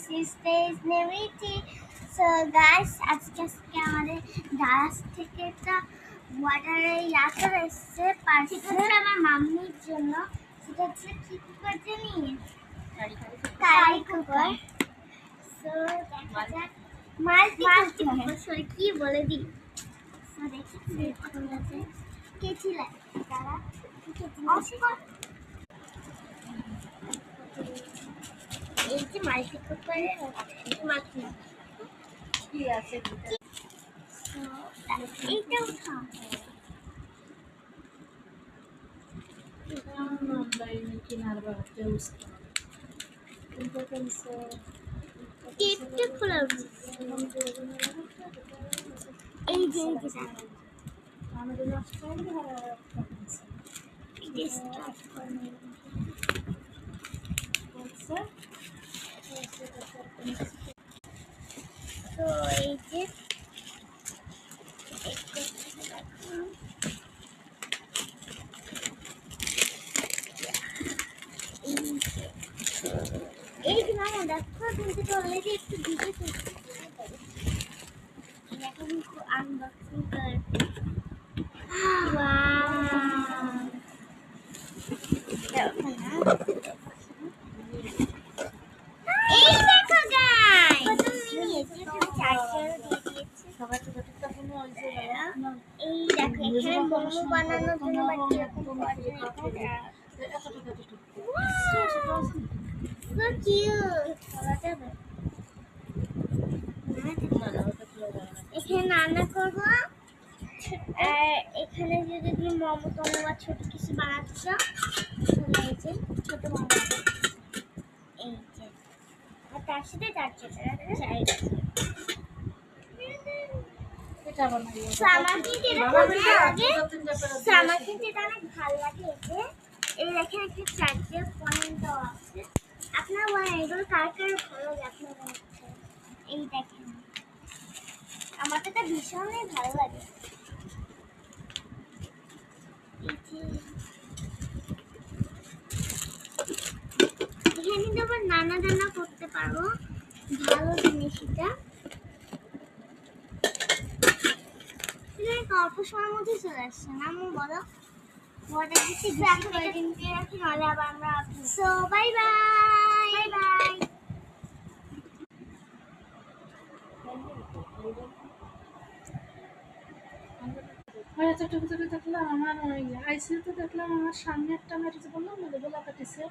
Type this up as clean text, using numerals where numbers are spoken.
Sister নেভিটি। So guys, আজকে আমাদের গাছ থেকে একটা ওয়াটারের ইয়াটা এসছে পার্সেল আমার মাম্মির জন্য। সেটা হচ্ছে কি কুকার জানি, কারি কুকার। সো দেখা যাক মাল্টি কুকার, সরি কি বলে দিই। সো দেখি কেচি লাগে তারা এই যে মাল্টি কুকারে মাখি কি আছে এইটা উঠা টেপটা খোলা উচিত। এই যে তো এই যে এই যে না দেখো কিন্তু অলরেডি একটু ভিজে ফেলছে। এখন আনবক্সিং কর। এই দেখো গাইস, এই দেখো এখানে মোমো বানানোর জন্য এখানে রান্না করবো। এখানে যদি তুমি মোমো টমো বা ছোট কিছু বানাচ্ছ, এই যে ছোট মোমো, এই যে আর তার সাথে তার চাইটা আমার কিন্তু এটা অনেক ভালো লাগে। এই দেখেন একটা চারটে পয়েন্ট দেওয়া আছে। আপনার এগুলো কার কার ভালো লাগে আপনার? এই দেখেন আমার তো এটা ভীষণই ভালো লাগে। এখানে কিন্তু আবার নানা দানা করতে পারবো, ভালো জিনিস এটা। অল্প সময়ের মধ্যে চলে আসছে না আমি বলো। ওয়াটার দিচ্ছি গ্রাম করে দিন দিয়ে রাখি, নাহলে আবার আমরা। So bye bye bye. দেখলাম আমার আইসিইউতে দেখলাম আমার সামনে একটা মেয়ে বললাম গোলা কাটিছে।